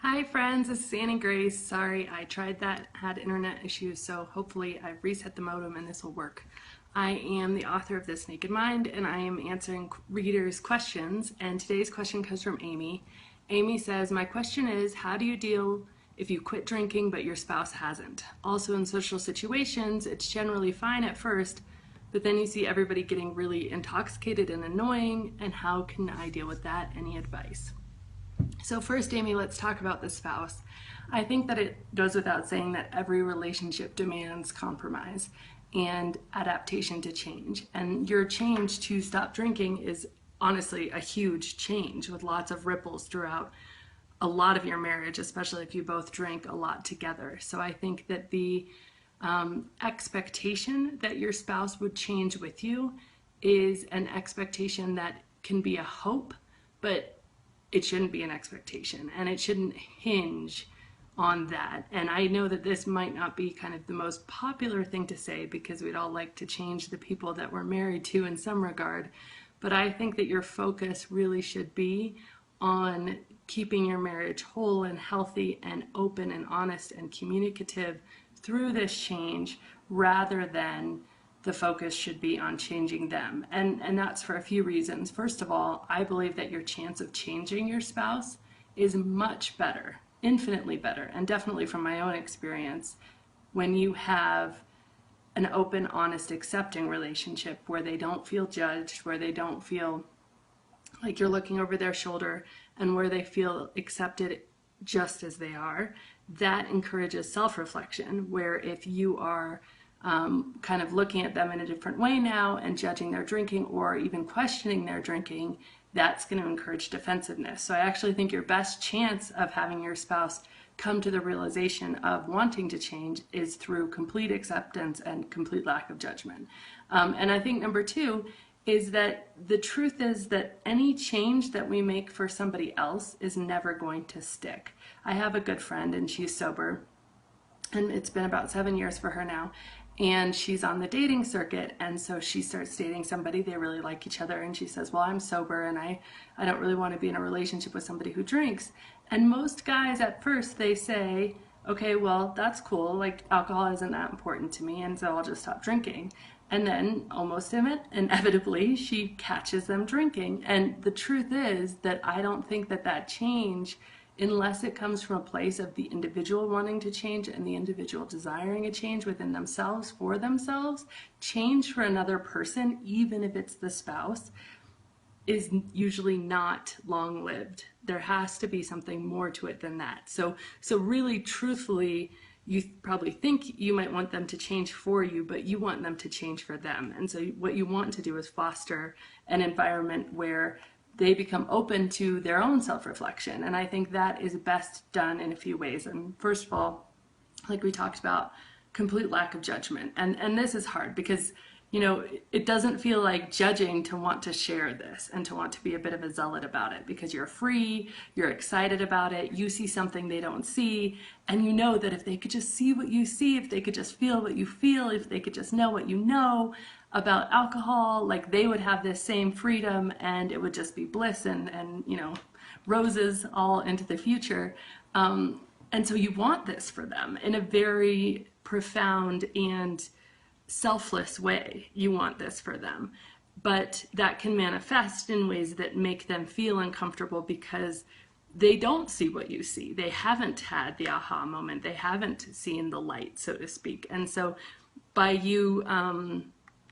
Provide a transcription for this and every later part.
Hi friends, this is Annie Grace. Sorry, I tried that, had internet issues, so hopefully I've reset the modem and this will work. I am the author of This Naked Mind and I am answering readers' questions, and today's question comes from Amy. Amy says, my question is, how do you deal if you quit drinking but your spouse hasn't? Also in social situations, it's generally fine at first, but then you see everybody getting really intoxicated and annoying, and how can I deal with that? Any advice? So first, Amy, let's talk about the spouse. I think that it goes without saying that every relationship demands compromise and adaptation to change. And your change to stop drinking is honestly a huge change with lots of ripples throughout a lot of your marriage, especially if you both drink a lot together. So I think that the expectation that your spouse would change with you is an expectation that can be a hope, but it shouldn't be an expectation, and it shouldn't hinge on that. And I know that this might not be kind of the most popular thing to say because we'd all like to change the people that we're married to in some regard, but I think that your focus really should be on keeping your marriage whole and healthy and open and honest and communicative through this change, rather than the focus should be on changing them. And that's for a few reasons. First of all, I believe that your chance of changing your spouse is much better, infinitely better, and definitely from my own experience, when you have an open, honest, accepting relationship where they don't feel judged, where they don't feel like you're looking over their shoulder, and where they feel accepted just as they are. That encourages self-reflection, where if you are kind of looking at them in a different way now and judging their drinking or even questioning their drinking, that's going to encourage defensiveness. So I actually think your best chance of having your spouse come to the realization of wanting to change is through complete acceptance and complete lack of judgment. And I think number two is that the truth is that any change that we make for somebody else is never going to stick. I have a good friend and she's sober, and it's been about 7 years for her now, and she's on the dating circuit, and so she starts dating somebody, they really like each other, and she says, well, I'm sober and I don't really want to be in a relationship with somebody who drinks. And most guys at first, they say, okay, well, that's cool, like alcohol isn't that important to me, and so I'll just stop drinking. And then almost inevitably she catches them drinking. And the truth is that I don't think that that change, unless it comes from a place of the individual wanting to change and the individual desiring a change within themselves for themselves, change for another person, even if it's the spouse, is usually not long-lived. There has to be something more to it than that. So really, truthfully, you probably think you might want them to change for you, but you want them to change for them. And so what you want to do is foster an environment where they become open to their own self-reflection. And I think that is best done in a few ways. And first of all, like we talked about, complete lack of judgment. And this is hard because, you know, it doesn't feel like judging to want to share this and to want to be a bit of a zealot about it, because you're free, you're excited about it, you see something they don't see, and you know that if they could just see what you see, if they could just feel what you feel, if they could just know what you know about alcohol, like they would have this same freedom and it would just be bliss and you know, roses all into the future. And so you want this for them in a very profound and selfless way. You want this for them, but that can manifest in ways that make them feel uncomfortable because they don't see what you see. They haven't had the aha moment. They haven't seen the light, so to speak. And so by you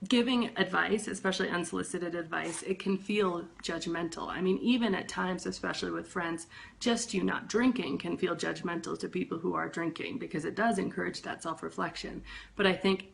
giving advice, especially unsolicited advice, it can feel judgmental. I mean, even at times, especially with friends, just you not drinking can feel judgmental to people who are drinking, because it does encourage that self-reflection. But I think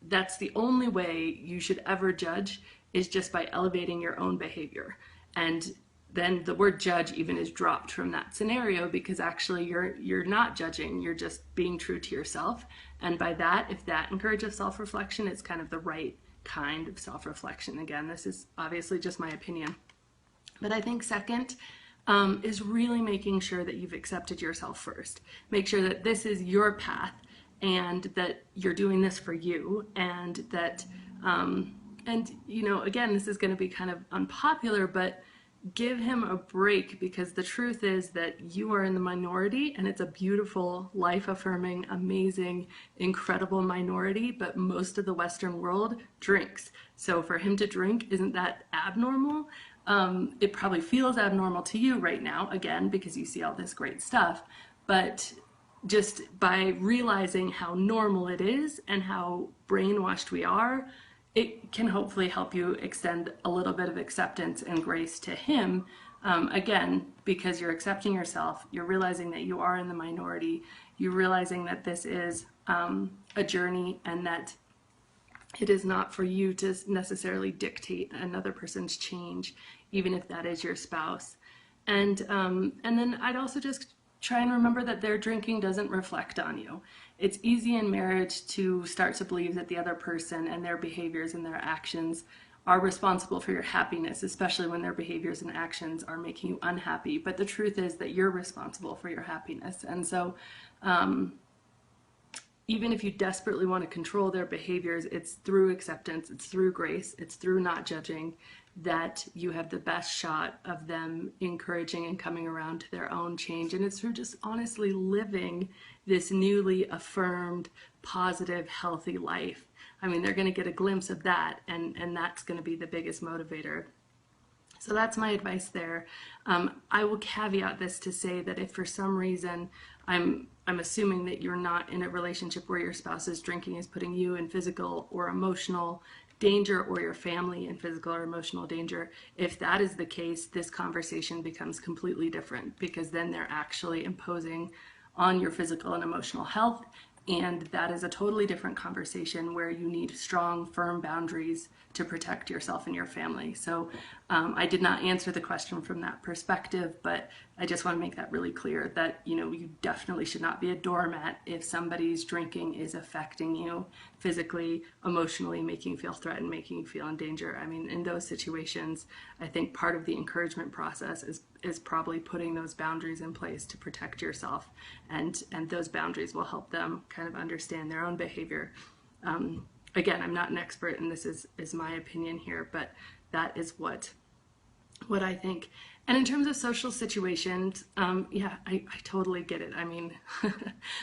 that's the only way you should ever judge, is just by elevating your own behavior. And then the word judge even is dropped from that scenario, because actually you're not judging, you're just being true to yourself. And by that, if that encourages self-reflection, it's kind of the right kind of self-reflection. Again, this is obviously just my opinion. But I think second is really making sure that you've accepted yourself first. Make sure that this is your path and that you're doing this for you, and that, and you know, again, this is going to be kind of unpopular, but give him a break, because the truth is that you are in the minority, and it's a beautiful, life affirming, amazing, incredible minority, but most of the Western world drinks. So for him to drink, isn't that abnormal? It probably feels abnormal to you right now, again, because you see all this great stuff, but just by realizing how normal it is and how brainwashed we are, it can hopefully help you extend a little bit of acceptance and grace to him. Again, because you're accepting yourself, you're realizing that you are in the minority, you're realizing that this is a journey, and that it is not for you to necessarily dictate another person's change, even if that is your spouse. And then I'd also just try and remember that their drinking doesn't reflect on you. It's easy in marriage to start to believe that the other person and their behaviors and their actions are responsible for your happiness, especially when their behaviors and actions are making you unhappy. But the truth is that you're responsible for your happiness. And so even if you desperately want to control their behaviors, it's through acceptance, it's through grace, it's through not judging, that you have the best shot of them encouraging and coming around to their own change. And it's through just honestly living this newly affirmed, positive, healthy life. I mean, they're going to get a glimpse of that, and that's going to be the biggest motivator. So that's my advice there. I will caveat this to say that if for some reason I'm assuming that you're not in a relationship where your spouse's drinking is putting you in physical or emotional danger, or your family in physical or emotional danger. If that is the case, this conversation becomes completely different, because then they're actually imposing on your physical and emotional health. And that is a totally different conversation where you need strong, firm boundaries to protect yourself and your family. So I did not answer the question from that perspective, but I just want to make that really clear that, you definitely should not be a doormat if somebody's drinking is affecting you physically, emotionally, making you feel threatened, making you feel in danger. I mean, in those situations, I think part of the encouragement process is probably putting those boundaries in place to protect yourself, and those boundaries will help them kind of understand their own behavior. Again, I'm not an expert, and this is my opinion here, but that is what I think. And in terms of social situations, yeah, I totally get it. I mean,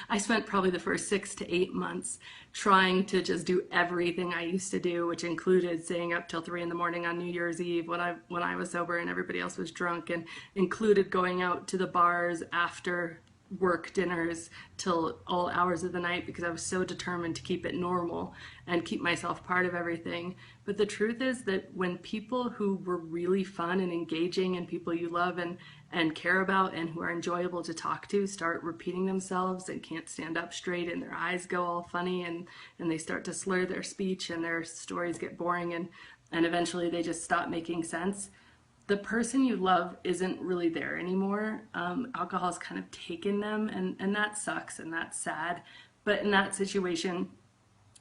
I spent probably the first 6 to 8 months trying to just do everything I used to do, which included staying up till 3 in the morning on New Year's Eve when I was sober and everybody else was drunk, and included going out to the bars after work dinners till all hours of the night, because I was so determined to keep it normal and keep myself part of everything. But the truth is that when people who were really fun and engaging and people you love and care about and who are enjoyable to talk to start repeating themselves and can't stand up straight, and their eyes go all funny, and they start to slur their speech, and their stories get boring, and eventually they just stop making sense, the person you love isn't really there anymore. Alcohol's kind of taken them, and that sucks, and that's sad. But in that situation,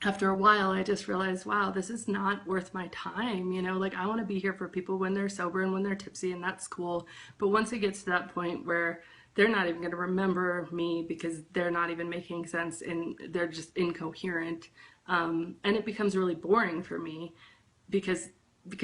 after a while, I just realized, wow, this is not worth my time. Like, I want to be here for people when they're sober and when they're tipsy, and that's cool. But once it gets to that point where they're not even going to remember me because they're not even making sense and they're just incoherent, and it becomes really boring for me, because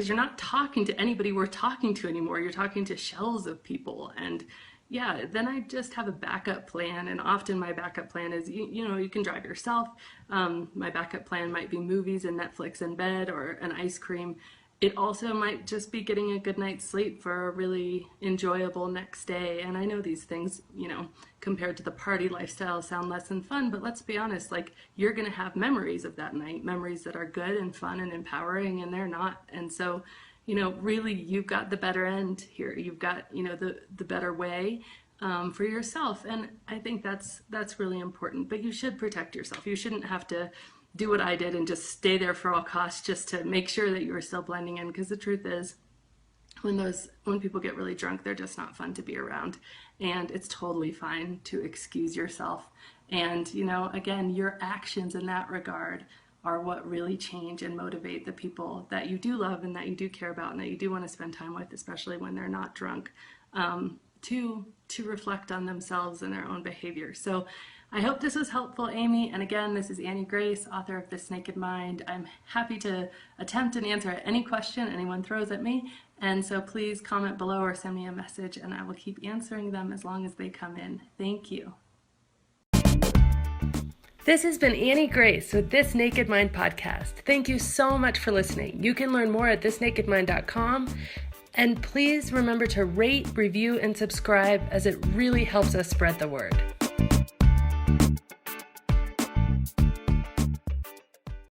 you're not talking to anybody worth talking to anymore. You're talking to shells of people. And yeah, then I just have a backup plan. And often my backup plan is, you can drive yourself. My backup plan might be movies and Netflix in bed, or an ice cream. It also might just be getting a good night's sleep for a really enjoyable next day. And I know these things, compared to the party lifestyle, sound less than fun, but let's be honest, like, you're going to have memories of that night, memories that are good and fun and empowering, and they're not. And so, really, you've got the better end here. You've got, the better way for yourself. And I think that's really important. But you should protect yourself. You shouldn't have to do what I did and just stay there for all costs just to make sure that you are still blending in, because the truth is, when people get really drunk, they're just not fun to be around, and it's totally fine to excuse yourself. And again, your actions in that regard are what really change and motivate the people that you do love and that you do care about and that you do want to spend time with, especially when they're not drunk. to reflect on themselves and their own behavior. So I hope this was helpful, Amy. And again, this is Annie Grace, author of This Naked Mind. I'm happy to attempt and answer any question anyone throws at me. And so please comment below or send me a message, and I will keep answering them as long as they come in. Thank you. This has been Annie Grace with This Naked Mind podcast. Thank you so much for listening. You can learn more at thisnakedmind.com. And please remember to rate, review, and subscribe, as it really helps us spread the word.